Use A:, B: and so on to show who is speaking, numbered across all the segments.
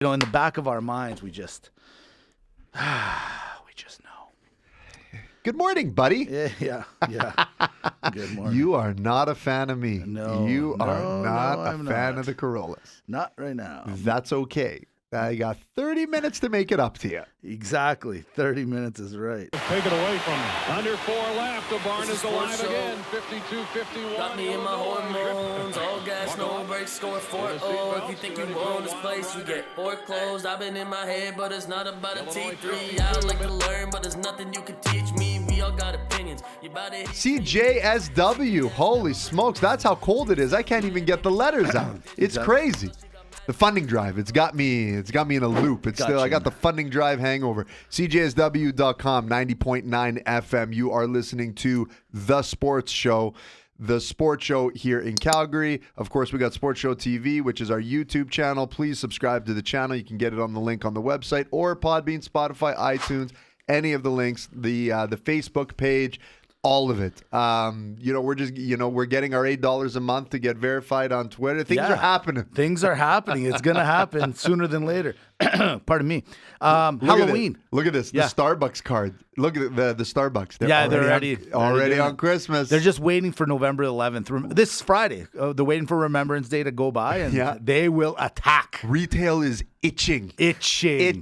A: In the back of our minds, we just know.
B: Good morning, buddy.
A: Yeah. Good morning.
B: You are not a fan of me.
A: No,
B: You are not a
A: I'm
B: fan
A: not.
B: of the Corollas.
A: Not right now.
B: That's okay. I got 30 minutes to make it up to you.
A: Exactly. 30 minutes is right.
C: Take it away from under 4 left. The barn is alive again. 52-51.
D: Got me in my hormones. All gas, no brakes, score 4-0. If you think you own this place, you get foreclosed. I've been in my head, but it's not about a T3. I like to learn, but there's nothing you can teach me. We all got opinions. You about to
B: CJSW. Holy smokes. That's how cold it is. I can't even get the letters out. It's crazy. The funding drive, it's got me in a loop. I got the funding drive hangover. CJSW.com, 90.9 FM. You are listening to The Sports Show. The Sports Show here in Calgary. Of course, we got Sports Show TV, which is our YouTube channel. Please subscribe to the channel. You can get it on the link on the website or Podbean, Spotify, iTunes, any of the links, the Facebook page. All of it. We're just, we're getting our $8 a month to get verified on Twitter. Things are happening.
A: Things are happening. It's going to happen sooner than later. Pardon me. Halloween.
B: Look at this. The Starbucks card. Look at the Starbucks.
A: They're
B: already on Christmas.
A: They're just waiting for November 11th. This Friday. They're waiting for Remembrance Day to go by, and they will attack.
B: Retail is itching.
A: Exactly.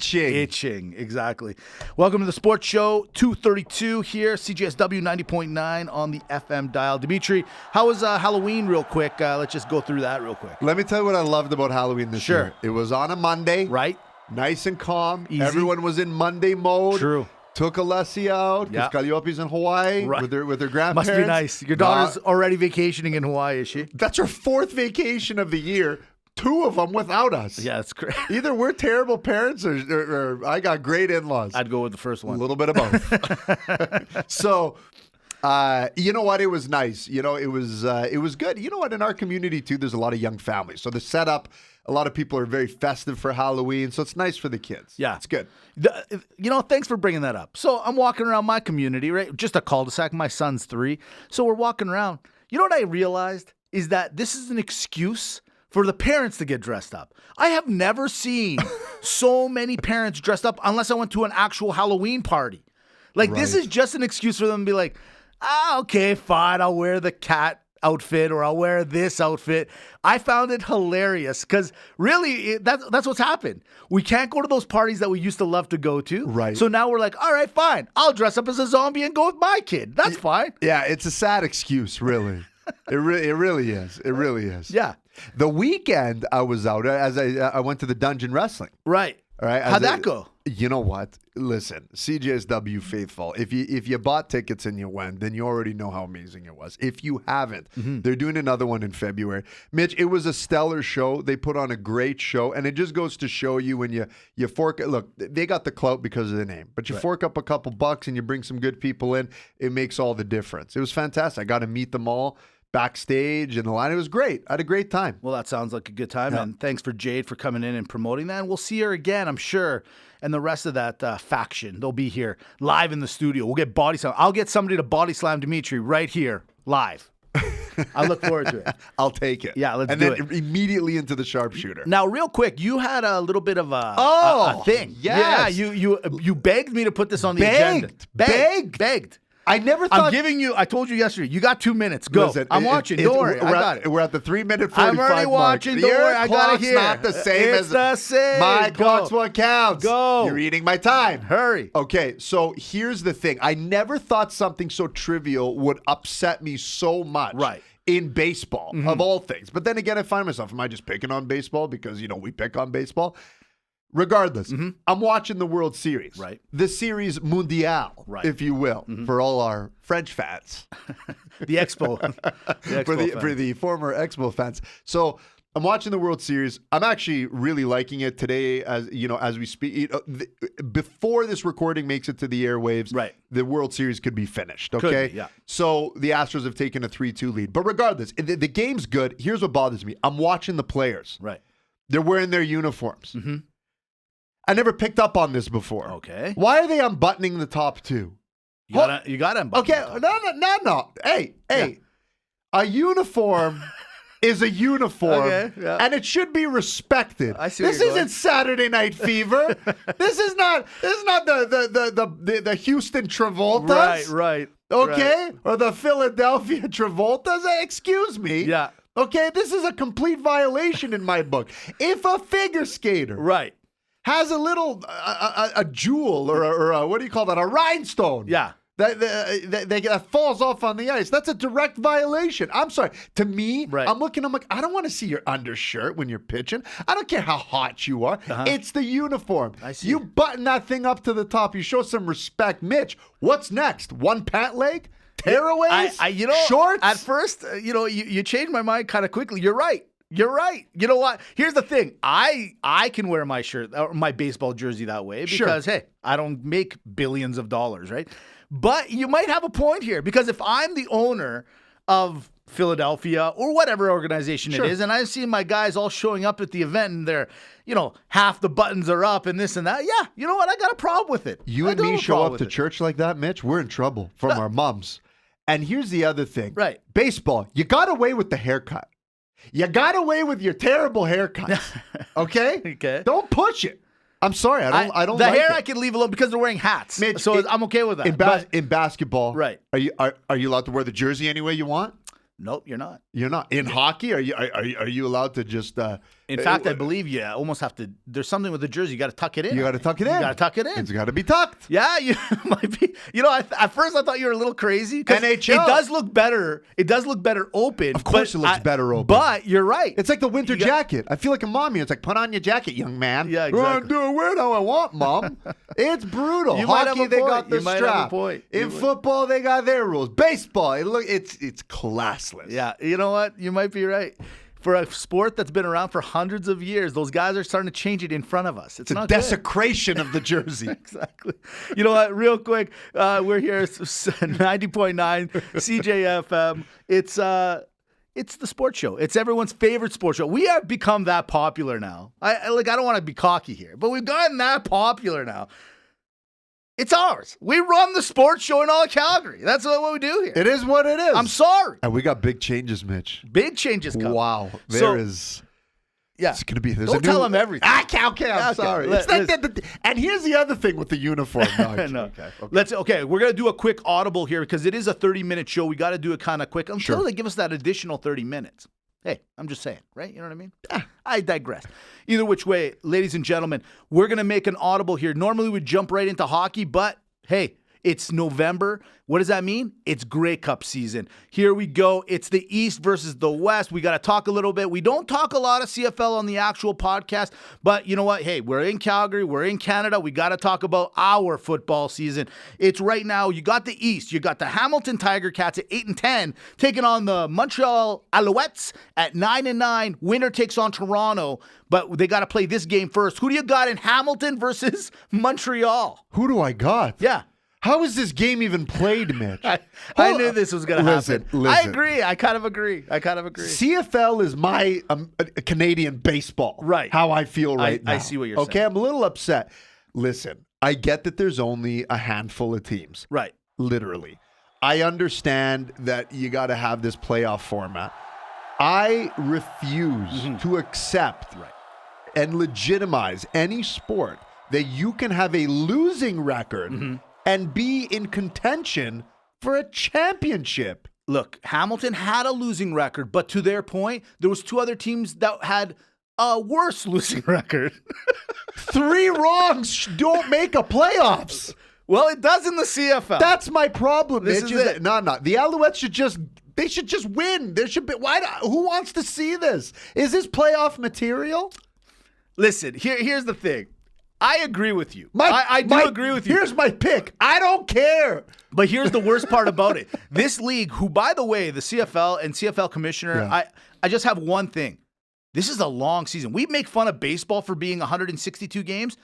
A: Welcome to the Sports Show 232 here, CJSW 90.9 on the FM dial. Dimitri, how was Halloween real quick? Let's just go through that real quick.
B: Let me tell you what I loved about Halloween this year. It was on a Monday.
A: Right.
B: Nice and calm.
A: Easy.
B: Everyone was in Monday mode.
A: True.
B: Took Alessia out because Calliope's in Hawaii with her grandparents.
A: Must be nice. Your daughter's already vacationing in Hawaii, is she?
B: That's her 4th vacation of the year. 2 of them without us.
A: Yeah, that's great.
B: Either we're terrible parents or I got great in-laws.
A: I'd go with the first one.
B: A little bit of both. So, you know what? It was nice. It was good. You know what? In our community, too, there's a lot of young families. So the setup, a lot of people are very festive for Halloween. So it's nice for the kids.
A: Yeah.
B: It's good.
A: Thanks for bringing that up. So I'm walking around my community, right? Just a cul-de-sac. My son's 3. So we're walking around. You know what I realized is that this is an excuse for the parents to get dressed up. I have never seen so many parents dressed up unless I went to an actual Halloween party. This is just an excuse for them to be like, okay, fine, I'll wear the cat outfit or I'll wear this outfit. I found it hilarious because really that's what's happened. We can't go to those parties that we used to love to go to.
B: Right.
A: So now we're like, all right, fine. I'll dress up as a zombie and go with my kid. That's fine.
B: Yeah, it's a sad excuse, really. It really is. It really is.
A: Yeah.
B: The weekend I was out as I went to the dungeon wrestling.
A: Right.
B: All right.
A: How'd that go?
B: You know what? Listen, CJSW faithful. If you bought tickets and you went, then you already know how amazing it was. If you haven't, they're doing another one in February. Mitch, it was a stellar show. They put on a great show, and it just goes to show you when you fork. Look, they got the clout because of the name, but you fork up a couple bucks and you bring some good people in, it makes all the difference. It was fantastic. I got to meet them all backstage in the line. It was great. I had a great time.
A: Well, that sounds like a good time. Yeah. And thanks for Jade for coming in and promoting that. And we'll see her again, I'm sure. And the rest of that faction, they'll be here live in the studio. We'll get body slam. I'll get somebody to body slam Dimitri right here, live. I look forward to it.
B: I'll take it.
A: Yeah, let's do it.
B: And then immediately into the sharpshooter.
A: Now, real quick, you had a little bit of a thing.
B: Yes.
A: Yeah, you begged me to put this on the agenda. Begged.
B: I never thought.
A: I told you yesterday, you got 2 minutes. Go.
B: Listen,
A: I'm watching. Don't worry. I got it.
B: We're at the 3-minute 45
A: I'm already watching. Don't worry. I got it here.
B: It's not the same
A: it's the same.
B: My clock's what counts.
A: Go.
B: You're eating my time.
A: Hurry.
B: Okay, so here's the thing. I never thought something so trivial would upset me so much.
A: Right.
B: In baseball, of all things. But then again, I find myself, am I just picking on baseball because, we pick on baseball? Regardless, I'm watching the World Series.
A: Right.
B: The Series Mondial, if you will, for all our French fans.
A: The Expo.
B: For the former Expo fans. So I'm watching the World Series. I'm actually really liking it today as we speak. Before this recording makes it to the airwaves, the World Series could be finished, okay?
A: Could be, yeah.
B: So the Astros have taken a 3-2 lead. But regardless, the game's good. Here's what bothers me. I'm watching the players.
A: Right.
B: They're wearing their uniforms. Mm-hmm. I never picked up on this before.
A: Okay.
B: Why are they unbuttoning the top 2?
A: You gotta unbutton.
B: Okay, no. Hey. A uniform is a uniform,
A: Okay, yeah.
B: and it should be respected.
A: I see where
B: This
A: you're
B: isn't
A: going.
B: Saturday Night Fever. This is not the Houston Travoltas.
A: Right.
B: Okay? Or the Philadelphia Travoltas. Excuse me.
A: Yeah.
B: Okay, this is a complete violation in my book. If a figure skater
A: Right.
B: has a little a jewel or a, what do you call that? A rhinestone.
A: Yeah.
B: That falls off on the ice. That's a direct violation. I'm sorry. To me,
A: Right.
B: I'm like, I don't want to see your undershirt when you're pitching. I don't care how hot you are. It's the uniform.
A: I see.
B: You button that thing up to the top. You show some respect. Mitch, what's next? One pant leg? Tearaways? Shorts?
A: At first, you changed my mind kind of quickly. You're right. You know what? Here's the thing. I can wear my shirt or my baseball jersey that way because, hey, I don't make billions of dollars, right? But you might have a point here because if I'm the owner of Philadelphia or whatever organization it is, and I see my guys all showing up at the event and they're, half the buttons are up and this and that. Yeah, you know what? I got a problem with it.
B: You and me show up to church like that, Mitch, we're in trouble from our mums. And here's the other thing.
A: Right.
B: Baseball, you got away with the haircut. You got away with your terrible haircut. Okay?
A: Okay.
B: Don't push it. I'm sorry. I don't
A: the
B: like
A: hair
B: it.
A: I can leave alone because they're wearing hats.
B: Mitch,
A: so I'm okay with that.
B: In basketball,
A: Right.
B: Are you allowed to wear the jersey any way you want?
A: Nope, you're not.
B: You're not. In hockey, are you allowed to just
A: In fact, I believe you almost have to. There's something with the jersey. You got to tuck it in.
B: You got to tuck it in.
A: You got to tuck it in.
B: It's got to be tucked.
A: Yeah, you might be. At first I thought you were a little crazy. 'Cause
B: NHL.
A: It does look better. It does look better open.
B: Of course it looks better open.
A: But you're right.
B: It's like the winter jacket. I feel like a mommy. It's like, put on your jacket, young man.
A: Yeah, exactly.
B: Do it how I want, mom. It's brutal.
A: You might
B: Hockey,
A: have a
B: they
A: point.
B: got the
A: You might have
B: strap.
A: a point.
B: In football, they got their rules. Baseball, it's classless.
A: Yeah, you know what? You might be right. For a sport that's been around for hundreds of years, those guys are starting to change it in front of us.
B: It's a
A: not good.
B: desecration of the jersey.
A: Exactly. You know what? Real quick, we're here at 90.9 CJFM. It's the sports show. It's everyone's favorite sports show. We have become that popular now. I don't want to be cocky here, but we've gotten that popular now. It's ours. We run the sports show in all of Calgary. That's what we do here.
B: It is what it is.
A: I'm sorry.
B: And we got big changes, Mitch.
A: Big changes coming.
B: Wow.
A: Yeah.
B: It's going to be.
A: Don't tell them everything.
B: Okay, I'm sorry. And here's the other thing with the uniform.
A: No. Okay. We're gonna do a quick audible here because it is a 30-minute show. We got to do it kind of quick until they give us that additional 30 minutes. Hey, I'm just saying, right? You know what I mean? I digress. Either which way, ladies and gentlemen, we're gonna make an audible here. Normally we jump right into hockey, but hey, it's November. What does that mean? It's Grey Cup season. Here we go. It's the East versus the West. We got to talk a little bit. We don't talk a lot of CFL on the actual podcast, but you know what? Hey, we're in Calgary. We're in Canada. We got to talk about our football season. It's right now. You got the East. You got the Hamilton Tiger Cats at 8-10 taking on the Montreal Alouettes at 9-9. Winner takes on Toronto, but they got to play this game first. Who do you got in Hamilton versus Montreal?
B: Who do I got?
A: Yeah.
B: How is this game even played, Mitch?
A: I knew this was going to happen.
B: Listen.
A: I agree. I kind of agree.
B: CFL is my Canadian baseball.
A: Right.
B: How I feel right now.
A: I see what you're saying.
B: Okay, I'm a little upset. Listen, I get that there's only a handful of teams.
A: Right.
B: Literally. I understand that you got to have this playoff format. I refuse to accept and legitimize any sport that you can have a losing record and be in contention for a championship.
A: Look, Hamilton had a losing record, but to their point, there was two other teams that had a worse losing record.
B: 3 wrongs don't make a playoffs.
A: Well, it does in the CFL.
B: That's my problem.
A: This is it.
B: No. The Alouettes should just win. There should be who wants to see this? Is this playoff material?
A: Listen, here's the thing. I agree with you. I do agree with you.
B: Here's my pick. I don't care.
A: But here's the worst part about it. This league, who, by the way, the CFL and CFL commissioner, I just have one thing. This is a long season. We make fun of baseball for being 162 games.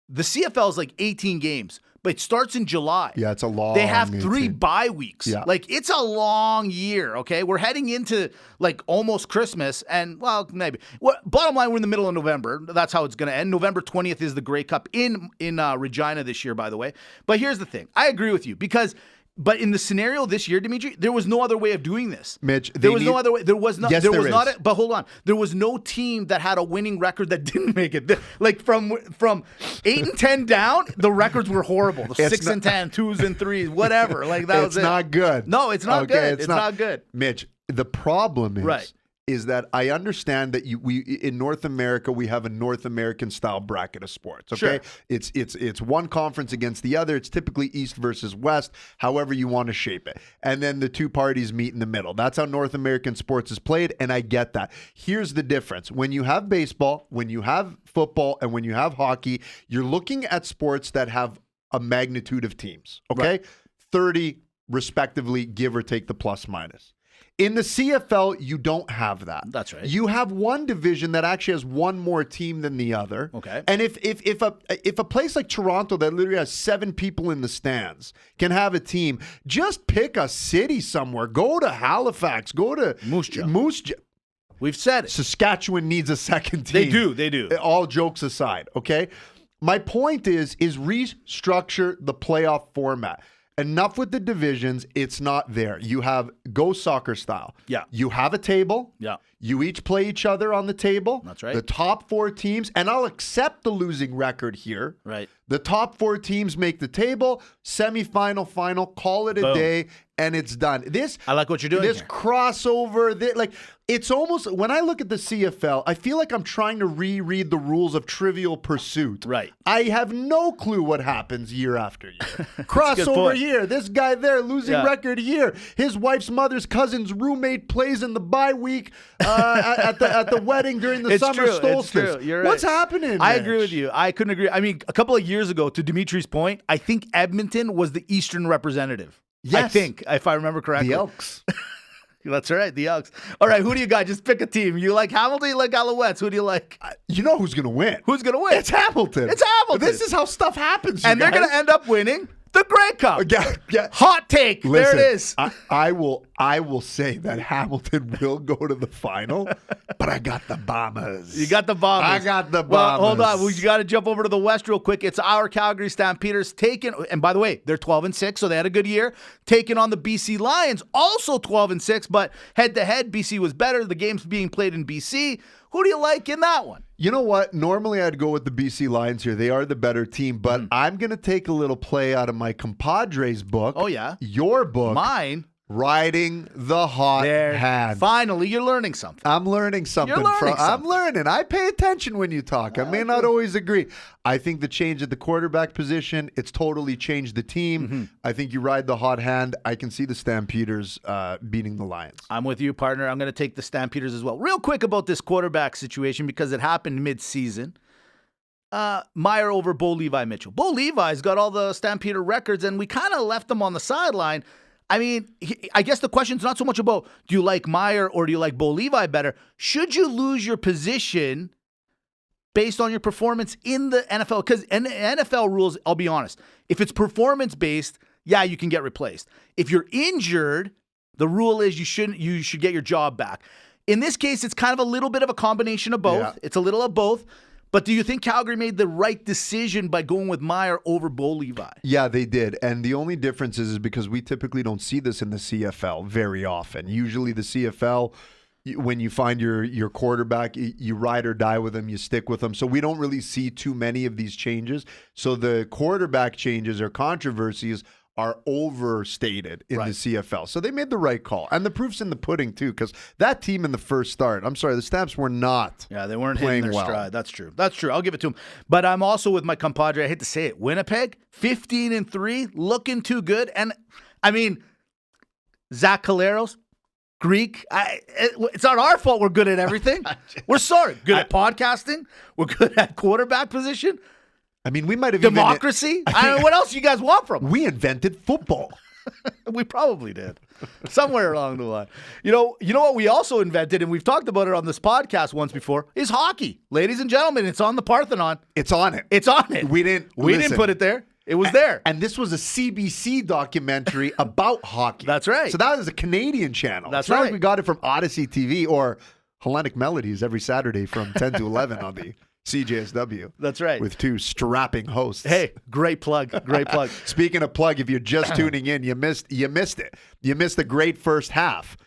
A: The CFL is like 18 games, but it starts in July.
B: Yeah, it's a long.
A: They have 3 bye weeks.
B: Yeah.
A: Like, it's a long year, okay? We're heading into, like, almost Christmas, and, well, maybe. Bottom line, we're in the middle of November. That's how it's going to end. November 20th is the Grey Cup in Regina this year, by the way. But here's the thing. I agree with you, because But in the scenario this year, Dimitri, there was no other way of doing this.
B: Mitch,
A: there was no other way. There was not.
B: Yes,
A: there
B: there
A: was
B: is.
A: not. But hold on, there was no team that had a winning record that didn't make it. Like from 8-10 down, the records were horrible. The 6-10, 2s and 3s, whatever. Like that was it.
B: It's not good.
A: No, it's not good. It's not good.
B: Mitch, the problem is.
A: Right.
B: Is that I understand that we in North America we have a North American style bracket of sports. Okay,
A: Sure.
B: It's one conference against the other. It's typically East versus West, however you want to shape it, and then the two parties meet in the middle. That's how North American sports is played, and I get that. Here's the difference: when you have baseball, when you have football, and when you have hockey, you're looking at sports that have a magnitude of teams. Okay,
A: Right.
B: 30 respectively, give or take the plus minus. In the CFL, you don't have that.
A: That's right.
B: You have one division that actually has one more team than the other.
A: Okay.
B: And if a place like Toronto that literally has 7 people in the stands can have a team, just pick a city somewhere. Go to Halifax. Go to
A: Moose Jaw. We've said it.
B: Saskatchewan needs a second team.
A: They do.
B: All jokes aside, okay? My point is restructure the playoff format. Enough with the divisions. It's not there. You have go soccer style.
A: Yeah.
B: You have a table.
A: Yeah.
B: You each play each other on the table.
A: That's right.
B: The top 4 teams, and I'll accept the losing record here.
A: Right.
B: The top 4 teams make the table, semifinal, final, call it a
A: Boom.
B: day, and it's done.
A: I like what you're doing
B: This
A: here.
B: crossover, like it's almost, when I look at the CFL, I feel like I'm trying to reread the rules of Trivial Pursuit.
A: Right.
B: I have no clue what happens year after year.
A: a good
B: Crossover
A: point.
B: here, this guy there, losing
A: Yeah.
B: record here. His wife's mother's cousin's roommate plays in the bye week at the wedding during the
A: It's
B: summer
A: true.
B: solstice.
A: It's true. You're right.
B: What's happening?
A: I
B: Mitch?
A: agree with you. I couldn't agree. I mean, a couple of years ago, to Dimitri's point, I think Edmonton was the Eastern representative. I
B: Yes.
A: think, if I remember correctly.
B: The Elks.
A: That's right, the Elks. All right, who do you got? Just pick a team. You like Hamilton? You like Alouettes? Who do you like?
B: You know who's going to win?
A: Who's going to win?
B: It's Hamilton.
A: It's Hamilton.
B: This is how stuff happens,
A: And they're going to end up winning the Grey Cup.
B: Yeah.
A: Hot take.
B: Listen,
A: there it is.
B: I will say that Hamilton will go to the final, but I got the Bombers.
A: You got the Bombers.
B: I got the
A: Well, hold
B: Bombers.
A: on. We got to jump over to the West real quick. It's our Calgary Stampeders taking, and by the way, they're 12-6, so they had a good year, taking on the BC Lions, also 12-6, but head-to-head, BC was better. The game's being played in BC. Who do you like in that one?
B: You know what? Normally I'd go with the BC Lions here. They are the better team, but I'm going to take a little play out of my compadre's book.
A: Oh, yeah?
B: Your book.
A: Mine.
B: Riding the Hot Hand.
A: Finally, you're learning something.
B: I'm learning something.
A: You're learning
B: I'm
A: something.
B: learning. I pay attention when you talk. I may not always agree. I think the change at the quarterback position, it's totally changed the team.
A: Mm-hmm.
B: I think you ride the hot hand. I can see the Stampeders beating the Lions.
A: I'm with you, partner. I'm going to take the Stampeders as well. Real quick about this quarterback situation because it happened mid-season. Meyer over Bo Levi Mitchell. Bo Levi's got all the Stampeder records, and we kind of left him on the sideline. I mean, I guess the question's not so much about do you like Meyer or do you like Bo Levi better? Should you lose your position based on your performance in the NFL? Because in the NFL rules, I'll be honest, if it's performance-based, yeah, you can get replaced. If you're injured, the rule is you should get your job back. In this case, it's kind of a little bit of a combination of both.
B: Yeah.
A: It's a little of both. But do you think Calgary made the right decision by going with Meyer over Bo Levi?
B: Yeah, they did. And the only difference is because we typically don't see this in the CFL very often. Usually the CFL, when you find your quarterback, you ride or die with them, you stick with them. So we don't really see too many of these changes. So the quarterback changes or controversies are overstated in the CFL. So they made the right call. And the proof's in the pudding, too, because that team in the first start, I'm sorry, the Stamps were not
A: they weren't
B: playing
A: hitting their
B: well.
A: stride. That's true. I'll give it to them. But I'm also with my compadre. I hate to say it. Winnipeg, 15-3, looking too good. And, I mean, Zach Caleros, Greek. It's not our fault we're good at everything. We're sorry. Good at podcasting. We're good at quarterback position.
B: I mean, we might have
A: Democracy. I mean, what else you guys want from us?
B: We invented football.
A: We probably did. Somewhere along the line. You know what we also invented, and we've talked about it on this podcast once before, is hockey. Ladies and gentlemen, it's on the Parthenon.
B: It's on it.
A: It's on it.
B: We didn't
A: put it there. It was there.
B: And this was a CBC documentary about hockey.
A: That's right.
B: So that was a Canadian channel.
A: That's
B: it's not
A: right.
B: like we got it from Odyssey TV or Hellenic Melodies every Saturday from 10 to 11 on the CJSW.
A: That's right.
B: With two strapping hosts.
A: Hey, great plug. Great plug.
B: Speaking of plug, if you're just tuning in, you missed it. You missed the great first half.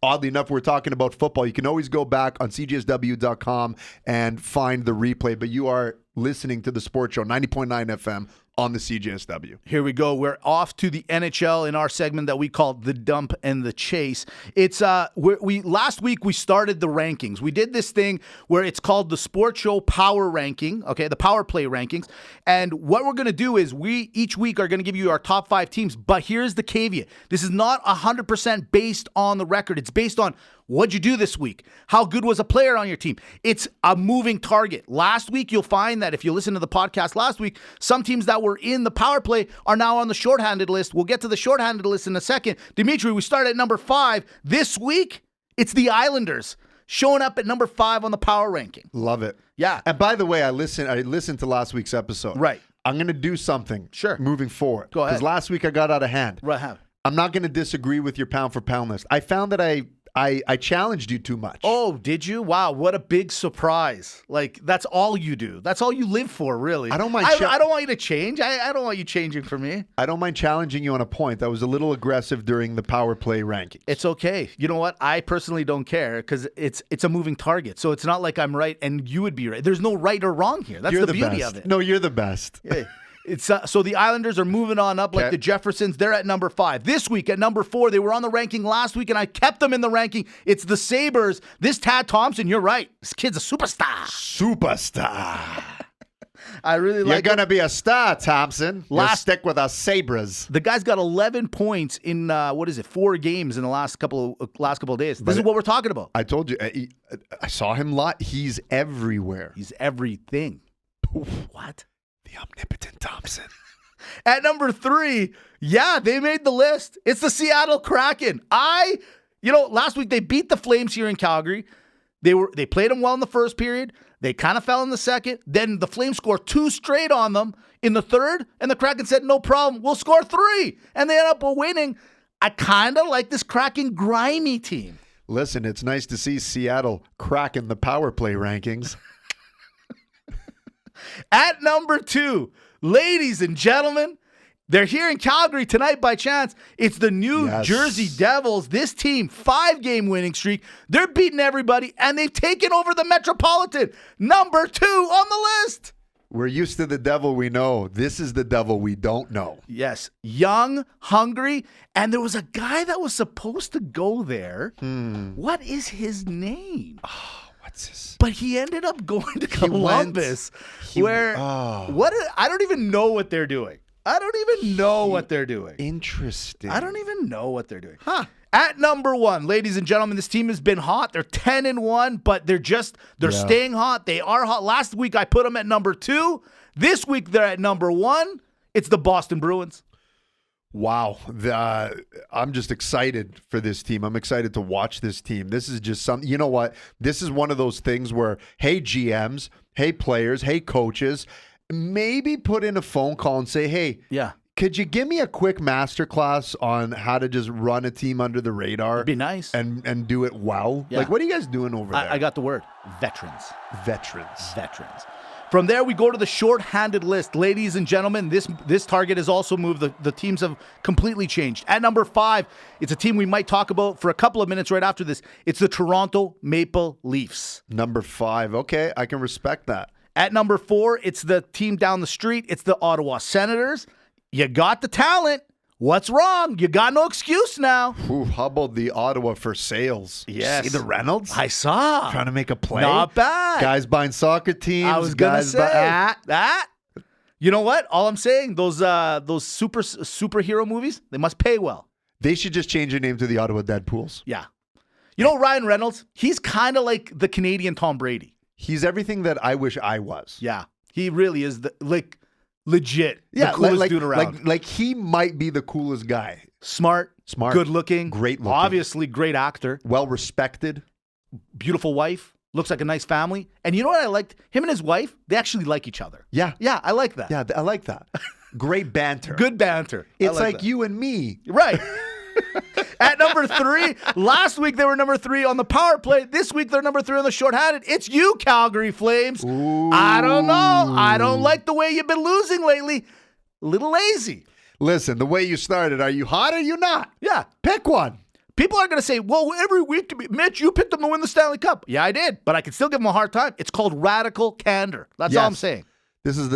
B: Oddly enough, we're talking about football. You can always go back on CJSW.com and find the replay, but you are listening to the Sports Show, 90.9 FM on the CJSW.
A: Here we go. We're off to the NHL in our segment that we call The Dump and the Chase. It's last week we started the rankings. We did this thing where it's called the Sports Show Power Ranking, okay, the Power Play Rankings. And what we're going to do is we each week are going to give you our top 5 teams, but here's the caveat. This is not 100% based on the record. It's based on what'd you do this week? How good was a player on your team? It's a moving target. Last week, you'll find that if you listen to the podcast last week, some teams that were in the power play are now on the shorthanded list. We'll get to the shorthanded list in a second. Dimitri, we start at number 5. This week, it's the Islanders showing up at number 5 on the power ranking.
B: Love it.
A: Yeah.
B: And by the way, I listened to last week's episode.
A: Right.
B: I'm going to do something.
A: Sure.
B: Moving forward.
A: Go ahead.
B: Because last week I got out of hand.
A: Right.
B: I'm not going to disagree with your pound for pound list. I found that I challenged you too much.
A: Oh, did you? Wow, what a big surprise. Like, that's all you do. That's all you live for, really.
B: I don't mind.
A: I don't want you to change. I don't want you changing for me.
B: I don't mind challenging you on a point. That was a little aggressive during the power play ranking.
A: It's okay. You know what? I personally don't care because it's a moving target. So it's not like I'm right and you would be right. There's no right or wrong here. That's
B: You're
A: the beauty
B: best.
A: of it.
B: No, you're the best.
A: Yeah. It's so the Islanders are moving on up like the Jeffersons. They're at number 5. This week at number 4, they were on the ranking last week, and I kept them in the ranking. It's the Sabres. This Tad Thompson, you're right. This kid's a superstar.
B: Superstar.
A: I really like
B: You're going to be a star, Thompson. Stick with us Sabres.
A: The guy's got 11 points in, 4 games in the last couple of days. This is what we're talking about.
B: I told you. I saw him lot. He's everywhere.
A: He's everything. What?
B: The omnipotent Thompson.
A: At number 3, yeah, they made the list. It's the Seattle Kraken. Last week they beat the Flames here in Calgary. They played them well in the first period. They kind of fell in the second. Then the Flames scored 2 straight on them in the third, and the Kraken said, no problem, we'll score 3. And they ended up winning. I kind of like this Kraken grimy team.
B: Listen, it's nice to see Seattle cracking the power play rankings.
A: At number 2, ladies and gentlemen, they're here in Calgary tonight by chance. It's the New Jersey Devils. This team, 5-game winning streak. They're beating everybody, and they've taken over the Metropolitan. Number 2 on the list.
B: We're used to the devil we know. This is the devil we don't know.
A: Yes. Young, hungry, and there was a guy that was supposed to go there. What is his name?
B: What's this?
A: But he ended up going to Columbus, I don't even know what they're doing.
B: Interesting.
A: I don't even know what they're doing. Huh. At number 1, ladies and gentlemen, this team has been hot. They're 10-1, but they're staying hot. They are hot. Last week I put them at number 2. This week they're at number 1. It's the Boston Bruins.
B: Wow. I'm just excited for this team. I'm excited to watch this team. This is just something, you know what? This is one of those things where, hey, GMs, hey, players, hey, coaches, maybe put in a phone call and say, hey, could you give me a quick masterclass on how to just run a team under the radar?
A: It'd be nice.
B: And do it well?
A: Yeah.
B: Like, what are you guys doing over there?
A: I got the word. Veterans.
B: Veterans.
A: From there, we go to the shorthanded list. Ladies and gentlemen, this target has also moved. The teams have completely changed. At number 5, it's a team we might talk about for a couple of minutes right after this. It's the Toronto Maple Leafs.
B: Number 5. Okay, I can respect that.
A: At number 4, it's the team down the street. It's the Ottawa Senators. You got the talent. What's wrong? You got no excuse now.
B: Ooh, how about the Ottawa for sales?
A: Yes.
B: See the Reynolds?
A: I saw.
B: Trying to make a play.
A: Not bad.
B: Guys buying soccer teams.
A: I was going to say that. You know what? All I'm saying, those superhero movies, they must pay well.
B: They should just change their name to the Ottawa Deadpools.
A: Yeah. You know Ryan Reynolds? He's kind of like the Canadian Tom Brady.
B: He's everything that I wish I was.
A: Yeah. He really is legit.
B: Yeah,
A: the coolest dude around.
B: Like he might be the coolest guy.
A: Smart, good looking,
B: great looking.
A: Obviously great actor.
B: Well respected.
A: Beautiful wife. Looks like a nice family. And you know what I liked? Him and his wife, they actually like each other.
B: Yeah.
A: Yeah, I like that.
B: Yeah, I like that. Great banter.
A: Good banter.
B: It's like you and me.
A: Right. At number 3, last week they were number 3 on the power play. This week they're number 3 on the shorthanded. It's you, Calgary Flames.
B: Ooh.
A: I don't know. I don't like the way you've been losing lately. A little lazy.
B: Listen, the way you started, are you hot or are you not?
A: Yeah.
B: Pick one.
A: People are going to say, well, every week, Mitch, you picked them to win the Stanley Cup. Yeah, I did, but I can still give them a hard time. It's called radical candor. That's all I'm saying.
B: This is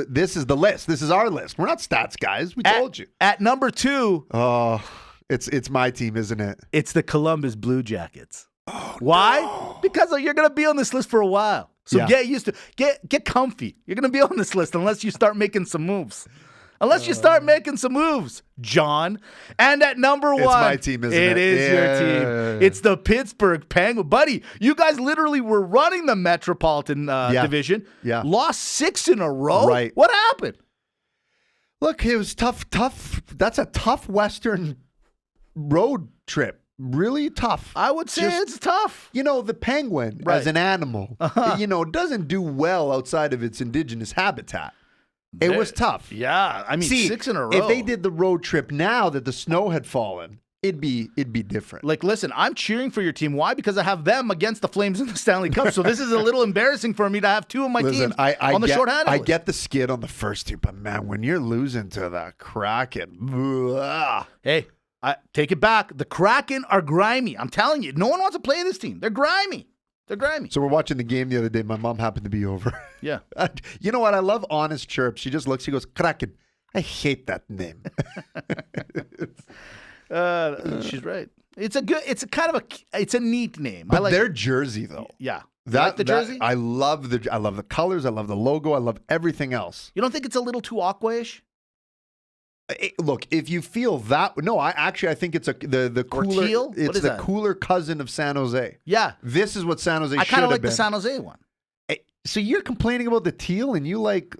B: the list. This is our list. We're not stats guys. We told you.
A: At number 2.
B: Oh, it's my team, isn't it?
A: It's the Columbus Blue Jackets.
B: Oh,
A: why?
B: No.
A: Because you're going to be on this list for a while. So get used to get comfy. You're going to be on this list unless you start making some moves. John. And at number 1,
B: it's my team, isn't it?
A: It is your team. It's the Pittsburgh Penguins. Buddy, you guys literally were running the Metropolitan Division.
B: Yeah.
A: Lost 6 in a row.
B: Right.
A: What happened?
B: Look, it was tough. That's a tough Western road trip. Really tough.
A: I would say it's tough.
B: The penguin as an animal, doesn't do well outside of its indigenous habitat. It was tough.
A: Yeah. I mean, 6 in a row.
B: If they did the road trip now that the snow had fallen, it'd be different.
A: Like, listen, I'm cheering for your team. Why? Because I have them against the Flames in the Stanley Cup. So this is a little embarrassing for me to have 2 of my teams on the shorthanded list.
B: I get the skid on the first 2, but man, when you're losing to the Kraken,
A: hey, I take it back. The Kraken are grimy. I'm telling you, no one wants to play this team. They're grimy.
B: So we're watching the game the other day. My mom happened to be over.
A: Yeah.
B: You know what? I love honest chirps. She just looks. She goes, Kraken. I hate that name.
A: She's right. It's a neat name.
B: But
A: I like
B: their jersey though.
A: Yeah.
B: Like the jersey? I love the colors. I love the logo. I love everything else.
A: You don't think it's a little too aqua-ish?
B: Look, if you feel that, no, I think it's the cooler.
A: Teal?
B: It's the cooler cousin of San Jose.
A: Yeah,
B: this is what San Jose.
A: I
B: kind of
A: like the San Jose one.
B: So you're complaining about the teal, and you like?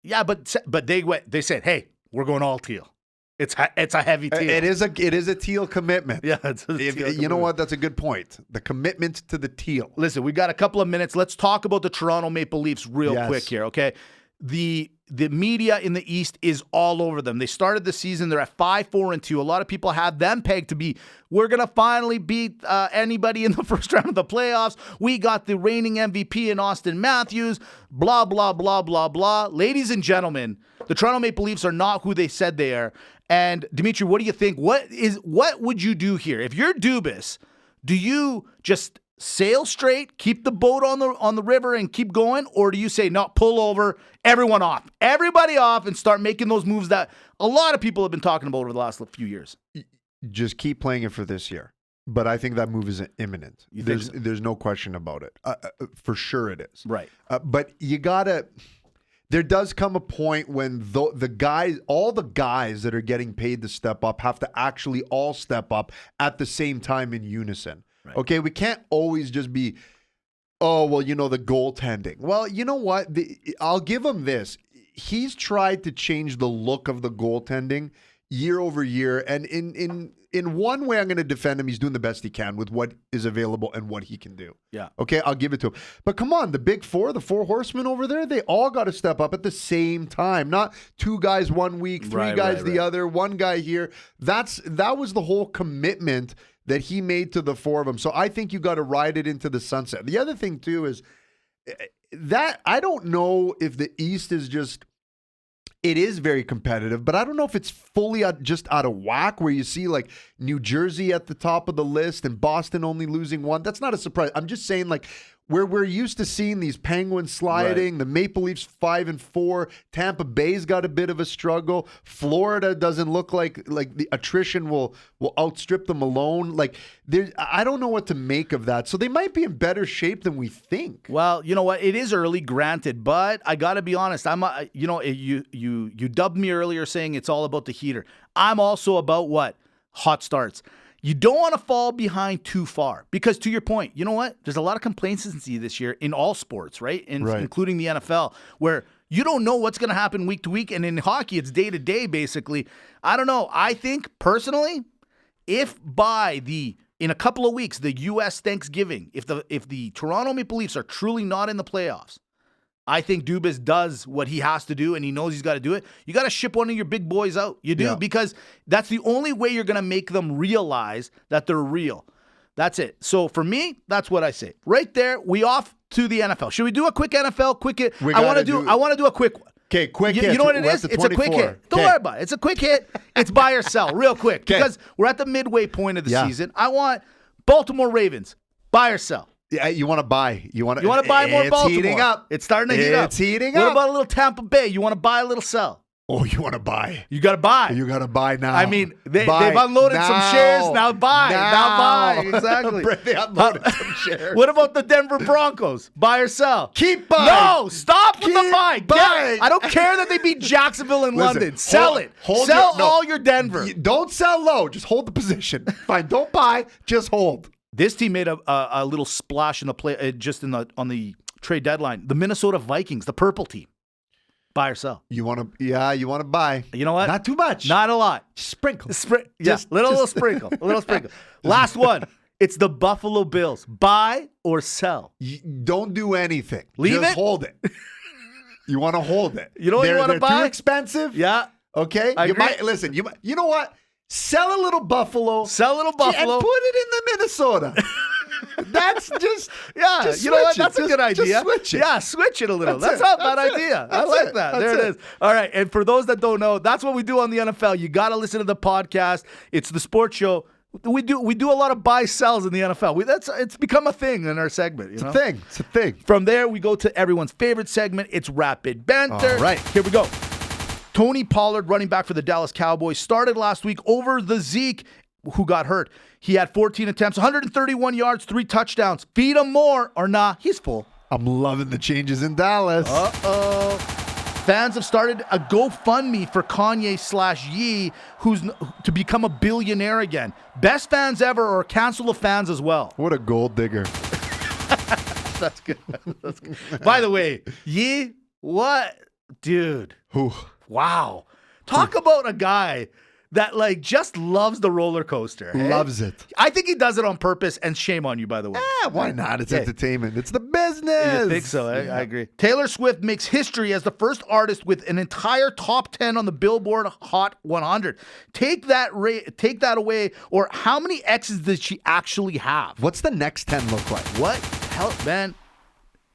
A: Yeah, but they said, hey, we're going all teal. It's a heavy teal.
B: It is a teal commitment.
A: Yeah, it's a teal commitment.
B: You know what? That's a good point. The commitment to the teal.
A: Listen, we got a couple of minutes. Let's talk about the Toronto Maple Leafs real quick here, okay? The media in the East is all over them. They started the season. They're at 5-4-2. A lot of people have them pegged to be, we're going to finally beat anybody in the first round of the playoffs. We got the reigning MVP in Austin Matthews, blah, blah, blah, blah, blah. Ladies and gentlemen, the Toronto Maple Leafs are not who they said they are. And Dimitri, what do you think? What would you do here? If you're Dubas, do you just sail straight, keep the boat on the river and keep going? Or do you say, no, pull over, everybody off and start making those moves that a lot of people have been talking about over the last few years?
B: Just keep playing it for this year. But I think that move is imminent. There's no question about it. For sure it is.
A: Right.
B: But you gotta, there does come a point when all the guys that are getting paid to step up have to actually all step up at the same time in unison. Right. Okay, we can't always just be, the goaltending. Well, you know what? I'll give him this. He's tried to change the look of the goaltending year over year, and in one way, I'm going to defend him. He's doing the best he can with what is available and what he can do.
A: Yeah.
B: Okay, I'll give it to him. But come on, the big four, the four horsemen over there, they all got to step up at the same time. Not 2 guys 1 week, 3 guys the other, 1 guy here. That was the whole commitment that he made to the 4 of them. So I think you got to ride it into the sunset. The other thing too is that I don't know if the East is just, it is very competitive, but I don't know if it's fully just out of whack where you see like New Jersey at the top of the list and Boston only losing 1. That's not a surprise. I'm just saying like where we're used to seeing these Penguins sliding, the Maple Leafs 5-4, Tampa Bay's got a bit of a struggle. Florida doesn't look like the attrition will outstrip them alone. Like I don't know what to make of that. So they might be in better shape than we think.
A: Well, you know what? It is early, granted, but I got to be honest. You dubbed me earlier saying it's all about the heater. I'm also about what? Hot starts. You don't want to fall behind too far because, to your point, you know what? There's a lot of complacency this year in all sports, right? Including the NFL, where you don't know what's going to happen week to week. And in hockey, it's day to day, basically. I don't know. I think, personally, if in a couple of weeks, the U.S. Thanksgiving, if the Toronto Maple Leafs are truly not in the playoffs, I think Dubas does what he has to do, and he knows he's got to do it. You got to ship one of your big boys out. You do, because that's the only way you're going to make them realize that they're real. That's it. So for me, that's what I say. Right there, we off to the NFL. Should we do a quick NFL? I want to do a quick one.
B: Okay, quick hit.
A: You know what it is? It's a quick hit. Don't worry about it. It's a quick hit. It's buy or sell real quick because we're at the midway point of the season. I want Baltimore Ravens. Buy or sell?
B: Yeah, you want to buy. You want to
A: buy more Baltimore.
B: It's heating up.
A: It's starting to heat up.
B: It's heating up.
A: What about a little Tampa Bay? You want to buy a little sell?
B: Oh, you want to buy.
A: You got to buy.
B: You got to buy now.
A: I mean, they've unloaded some shares. Now buy. Now buy. Exactly.
B: They unloaded some shares.
A: What about the Denver Broncos? Buy or sell?
B: Keep buying.
A: No, stop with the buy. I don't care that they beat Jacksonville and London. Sell it. Sell all your Denver.
B: Don't sell low. Just hold the position. Fine. Don't buy. Just hold.
A: This team made a little splash in the play, on the trade deadline. The Minnesota Vikings, the purple team. Buy or sell?
B: You want to buy.
A: You know what?
B: Not too much.
A: Not a lot.
B: Sprinkle.
A: Little sprinkle. A little sprinkle. Last one. It's the Buffalo Bills. Buy or sell?
B: Don't do anything.
A: Leave
B: Just
A: it?
B: hold it. You want to hold it.
A: You know what you want to buy?
B: They're too expensive.
A: Yeah.
B: Okay.
A: I agree.
B: Listen. You know what? Sell a little Buffalo.
A: And put
B: it in the Minnesota. That's just
A: you know what? That's a good idea.
B: Just switch it.
A: Yeah, switch it a little. That's not a bad idea. I like that. There it is. All right. And for those that don't know, that's what we do on the NFL. You got to listen to the podcast. It's the sports show. We do a lot of buy sells in the NFL. It's become a thing in our segment.
B: It's a thing.
A: From there, we go to everyone's favorite segment. It's Rapid Banter.
B: All right.
A: Here we go. Tony Pollard, running back for the Dallas Cowboys, started last week over the Zeke, who got hurt. He had 14 attempts, 131 yards, 3 touchdowns. Feed him more or nah, he's full.
B: I'm loving the changes in Dallas.
A: Uh-oh. Fans have started a GoFundMe for Kanye/Ye, who's to become a billionaire again. Best fans ever or cancel the fans as well.
B: What a gold digger.
A: That's good. That's good. By the way, Ye, what? Dude.
B: Who?
A: Wow. Talk about a guy that just loves the roller coaster.
B: Loves it.
A: I think he does it on purpose, and shame on you, by the way.
B: Why not? It's entertainment. It's the business.
A: You think so? I agree. Taylor Swift makes history as the first artist with an entire top 10 on the Billboard Hot 100. Take that away, or how many exes does she actually have?
B: What's the next 10 look like?
A: What? Hell, man,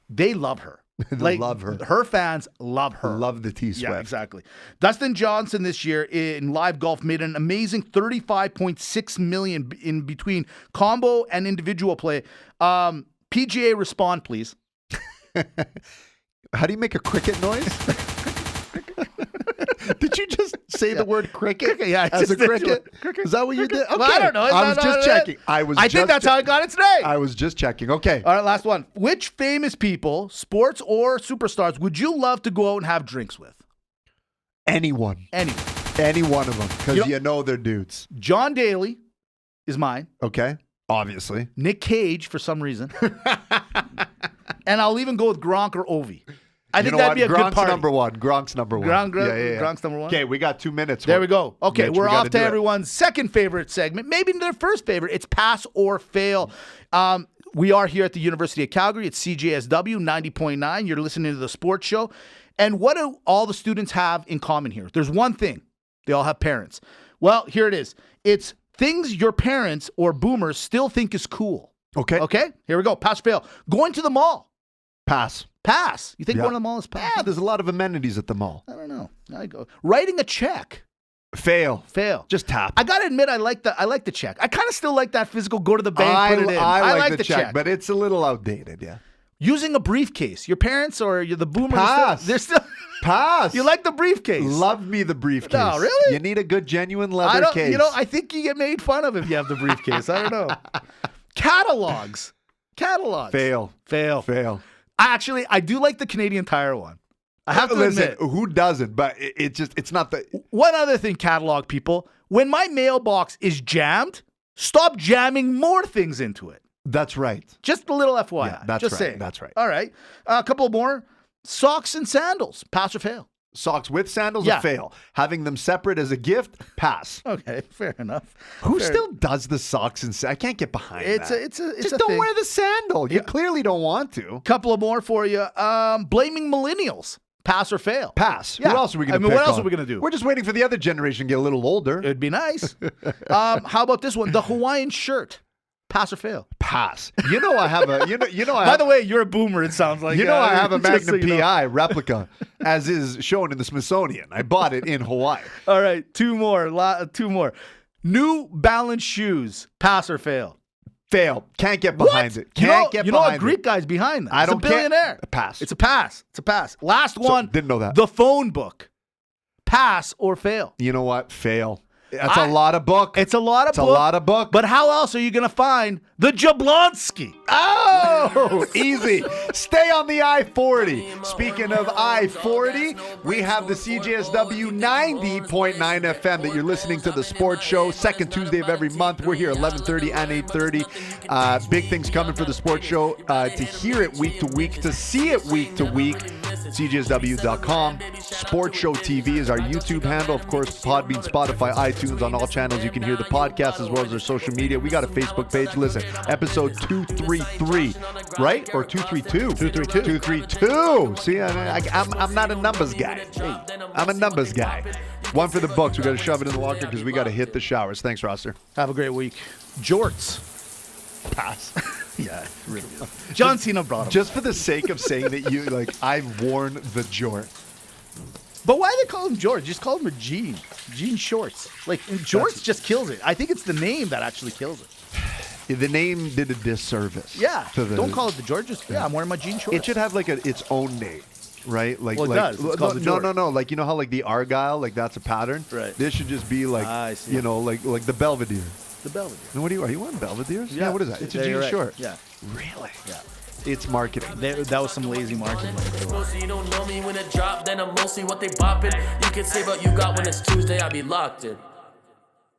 A: they love her.
B: They love her.
A: Her fans love her.
B: Love the T-Swift.
A: Yeah, exactly. Dustin Johnson this year in live golf made an amazing $35.6 million in between combo and individual play. PGA, respond, please.
B: How do you make a cricket noise? Did you just say the word cricket?
A: Yeah,
B: as a cricket? Is that what you did? Okay.
A: Well, I don't know.
B: I was just checking.
A: I think that's how I got it today.
B: I was just checking. Okay.
A: All right, last one. Which famous people, sports or superstars, would you love to go out and have drinks with?
B: Anyone. Any one of them, because you know they're dudes.
A: John Daly is mine.
B: Okay. Obviously.
A: Nick Cage, for some reason. And I'll even go with Gronk or Ovi. I think that'd be a good party.
B: Gronk's number one.
A: Gronk's number one.
B: Okay, we got 2 minutes.
A: There we go. Okay,
B: Mitch,
A: we're off to everyone's second favorite segment, maybe their first favorite. It's Pass or Fail. We are here at the University of Calgary. It's CJSW 90.9. You're listening to the sports show. And what do all the students have in common here? There's one thing. They all have parents. Well, here it is. It's things your parents or boomers still think is cool.
B: Okay.
A: Okay, here we go. Pass or fail. Going to the mall.
B: Pass.
A: You think going to the mall is pass?
B: Yeah, there's a lot of amenities at the mall.
A: I don't know. I go writing a check.
B: Fail.
A: Just
B: tap.
A: I gotta admit, I like the check. I kind of still like that physical. Go to the bank, put it in.
B: I like the check, but it's a little outdated. Yeah.
A: Using a briefcase. Your parents or you're the boomers.
B: Pass.
A: They're still.
B: Pass.
A: You like the briefcase?
B: Love me the briefcase.
A: No, really?
B: You need a good, genuine leather case.
A: I think you get made fun of if you have the briefcase. I don't know. Catalogs.
B: Fail.
A: I do like the Canadian Tire one. I have to admit.
B: Who doesn't? But it's not the.
A: One other thing, catalog people. When my mailbox is jammed, stop jamming more things into it.
B: That's right.
A: Just a little FYI.
B: Yeah, that's
A: Just
B: right.
A: saying.
B: That's right.
A: All right. A couple more. Socks and sandals. Pass or fail?
B: Socks with sandals, a fail. Having them separate as a gift, pass.
A: Okay, fair enough.
B: Who still does the socks and I can't get behind that.
A: It's a
B: Just don't
A: thing.
B: wear the sandal. You clearly don't want to.
A: Couple of more for you. Blaming millennials. Pass or fail?
B: Pass.
A: Yeah.
B: Who else are we going to
A: what else are we going to do?
B: We're just waiting for the other generation to get a little older.
A: It'd be nice. How about this one? The Hawaiian shirt. Pass or fail?
B: Pass. You know I have a
A: By the way, you're a boomer, it sounds like.
B: I have a
A: just
B: Magnum
A: so you know.
B: PI replica, as is shown in the Smithsonian. I bought it in Hawaii.
A: All right, two more. New Balance shoes. Pass or fail?
B: Fail. Can't get behind it. Can't get behind it.
A: You know a Greek guy's behind that.
B: I don't
A: It's a billionaire.
B: Pass.
A: It's a pass. Last one.
B: Didn't know that.
A: The phone book. Pass or fail?
B: You know what? Fail. That's a lot of book.
A: It's a lot of book.
B: It's a lot of book.
A: But how else are you going to find the Jablonski?
B: Oh, easy. Stay on the I-40. Speaking of I-40, we have the CJSW 90.9 FM that you're listening to the sports show. Second Tuesday of every month. We're here 11:30 and 8:30. Big things coming for the sports show. To hear it week to week, to see it week to week, CJSW.com. Sports Show TV is our YouTube handle. Of course, Podbean, Spotify, iTunes, on all channels. You can hear the podcast as well as our social media. We got a Facebook page. Listen, episode 233, right? Or 232? 232. See, I'm not a numbers guy. I'm a numbers guy. One for the books. We got to shove it in the locker because we got to hit the showers. Thanks, Roster.
A: Have a great week. Jorts.
B: Pass.
A: Yeah, really. John Cena brought him.
B: Just for the sake of saying that you, I've worn the jort.
A: But why do they call him George? Just call him a Jean. Jean Shorts. Jorts just kills it. I think it's the name that actually kills it.
B: The name did a disservice.
A: Yeah. Don't call it the George. Just, I'm wearing my jean shorts.
B: It should have its own name, right?
A: It does. It's called the George.
B: No. Like, you know how the Argyle, that's a pattern?
A: Right.
B: This should just be
A: I see.
B: like the Belvedere.
A: The Belvedere.
B: And what are you wearing Belvederes? Yeah, what is that? It's a jean short.
A: Yeah.
B: Really?
A: Yeah.
B: It's marketing.
A: That was some lazy marketing.
D: Mostly you don't know me when it drop, then I'm mostly what they bopping. You can say what you got when it's Tuesday, I be locked in.